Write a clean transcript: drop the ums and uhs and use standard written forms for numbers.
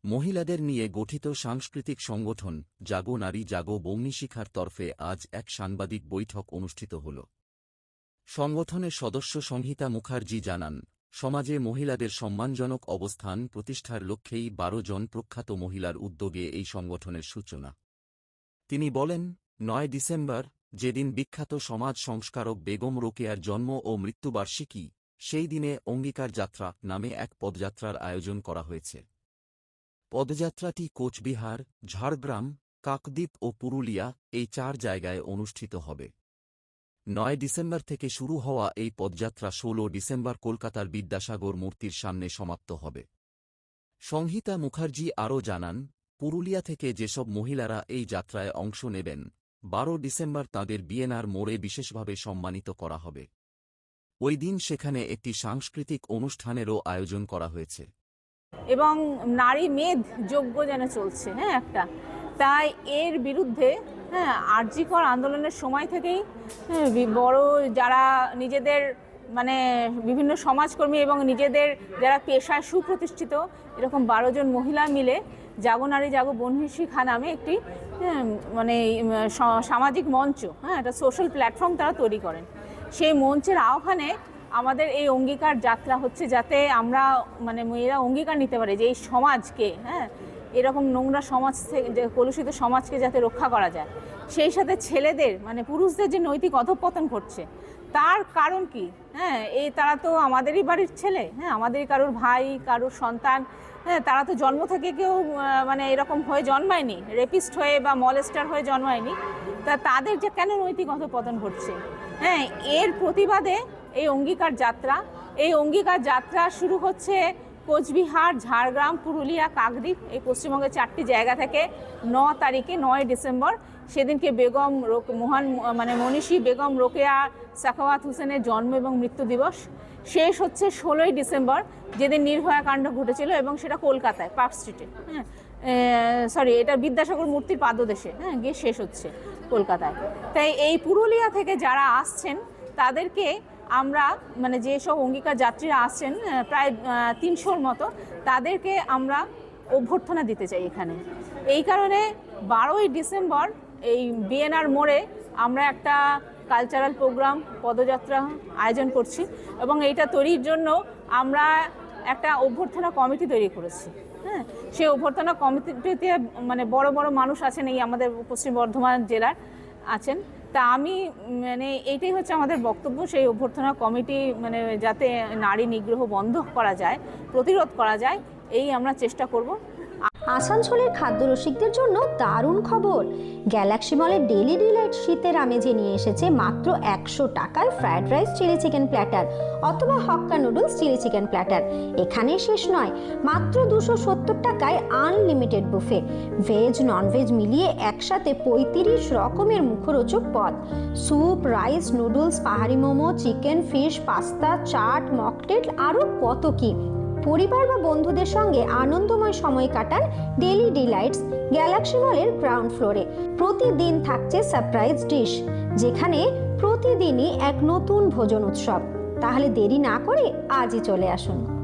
মহিলাদের নিয়ে গঠিত সাংস্কৃতিক সংগঠন জাগো নারী জাগো বগ্নিশিখার তরফে আজ এক সাংবাদিক বৈঠক অনুষ্ঠিত হল। সংগঠনের সদস্য সংহিতা মুখার্জি জানান, সমাজে মহিলাদের সম্মানজনক অবস্থান প্রতিষ্ঠার লক্ষ্যেই ১২ জন প্রখ্যাত মহিলার উদ্যোগে এই সংগঠনের সূচনা। তিনি বলেন, ৯ ডিসেম্বর, যেদিন বিখ্যাত সমাজ সংস্কারক বেগম রোকেয়ার জন্ম ও মৃত্যুবার্ষিকী, সেই দিনে অঙ্গীকার যাত্রা নামে এক পদযাত্রার আয়োজন করা হয়েছে। পদযাত্রাটি কোচবিহার, ঝাড়গ্রাম, কাকদ্বীপ ও পুরুলিয়া এই ৪ জায়গায় অনুষ্ঠিত হবে। ৯ ডিসেম্বর থেকে শুরু হওয়া এই পদযাত্রা ১৬ ডিসেম্বর কলকাতার বিদ্যাসাগর মূর্তির সামনে সমাপ্ত হবে। সংহিতা মুখার্জি আরও জানান, পুরুলিয়া থেকে যেসব মহিলারা এই যাত্রায় অংশ নেবেন, ১২ ডিসেম্বর তাঁদের বিএনআর মোড়ে বিশেষভাবে সম্মানিত করা হবে। ওই দিন সেখানে একটি সাংস্কৃতিক অনুষ্ঠানেরও আয়োজন করা হয়েছে। এবং নারী মেধ যোগ্য যেন চলছে একটা, তাই এর বিরুদ্ধে আরজি কর আন্দোলনের সময় থেকেই বড় যারা নিজেদের বিভিন্ন সমাজকর্মী এবং নিজেদের যারা পেশায় সুপ্রতিষ্ঠিত এরকম ১২ জন মহিলা মিলে জাগো নারী জাগো বগ্নিশিখা নামে একটি সামাজিক মঞ্চ, একটা সোশ্যাল প্ল্যাটফর্ম তারা তৈরি করেন। সেই মঞ্চের আহ্বানে আমাদের এই অঙ্গীকার যাত্রা হচ্ছে, যাতে আমরা মেয়েরা অঙ্গীকার নিতে পারে যে এই সমাজকে এরকম নোংরা সমাজ থেকে, যে কলুষিত সমাজকে যাতে রক্ষা করা যায়। সেই সাথে ছেলেদের পুরুষদের যে নৈতিক অধঃপতন ঘটছে তার কারণ কি? এই তারা তো আমাদেরই বাড়ির ছেলে, আমাদেরই কারোর ভাই, কারোর সন্তান, তারা তো জন্ম থেকে কেউ এরকম হয়ে জন্মায়নি, রেপিস্ট হয়ে বা মলেস্টার হয়ে জন্মায়নি। তা তাদের যে কেন নৈতিক অধঃপতন ঘটছে, এর প্রতিবাদে এই অঙ্গীকার যাত্রা। এই অঙ্গীকার যাত্রা শুরু হচ্ছে কোচবিহার, ঝাড়গ্রাম, পুরুলিয়া, কাকদ্বীপ এই পশ্চিমবঙ্গের ৪টি জায়গা থেকে ৯ তারিখে ৯ ডিসেম্বর। সেদিনকে বেগম মহান মনীষী বেগম রোকেয়া সাখাওয়াত হোসেনের জন্ম এবং মৃত্যু দিবস। শেষ হচ্ছে ১৬ই ডিসেম্বর, যেদিন নির্ভয়া কাণ্ড ঘটেছিল, এবং সেটা কলকাতায় পার্ক স্ট্রিটে, এটা বিদ্যাসাগর মূর্তির পাদদেশে গিয়ে শেষ হচ্ছে কলকাতায়। তাই এই পুরুলিয়া থেকে যারা আসছেন তাদেরকে আমরা যেসব অঙ্গীকার যাত্রীরা আসছেন প্রায় ৩০০-র মতো, তাদেরকে আমরা অভ্যর্থনা দিতে চাই এখানে। এই কারণে ১২ই ডিসেম্বর এই বিএনআর মোড়ে আমরা একটা কালচারাল প্রোগ্রাম পদযাত্রা আয়োজন করছি, এবং এইটা তৈরির জন্য আমরা একটা অভ্যর্থনা কমিটি তৈরি করেছি। সেই অভ্যর্থনা কমিটিতে বড় বড় মানুষ আছেন, এই আমাদের পশ্চিম বর্ধমান জেলার আছেন। তা আমি এইটাই হচ্ছে আমাদের বক্তব্য, সেই অভ্যর্থনা কমিটি যাতে নারী নিগ্রহ বন্ধ করা যায়, প্রতিরোধ করা যায়, এই আমরা চেষ্টা করব। আসানসোলের খাদ্যরসিকদের জন্য দারুণ খবর। গ্যালাক্সি মলের ডেলি ডিলাইট শীতের আমেজে নিয়ে এসেছে মাত্র ১০০ টাকায় fried rice chilli chicken platter অথবা hakka noodles chilli chicken platter. এখানেই শেষ নয়, মাত্র ২৭০ টাকায় আনলিমিটেড বুফে, ভেজ ননভেজ মিলিয়ে একসাথে ৩৫ রকমের মুখরোচক পদ, স্যুপ, রাইস, নুডলস, পাহাড়ি momo, chicken, fish, pasta, chaat, mocktail, আরও কত কি। পরিবার বা বন্ধুদের সঙ্গে আনন্দময় সময় কাটান ডেলি ডিলাইটস গ্যালাক্সি মলের গ্রাউন্ড ফ্লোরে। প্রতিদিন থাকছে সারপ্রাইজ ডিশ, যেখানে প্রতিদিনই এক নতুন ভোজন উৎসব। তাহলে দেরি না করে আজই চলে আসুন।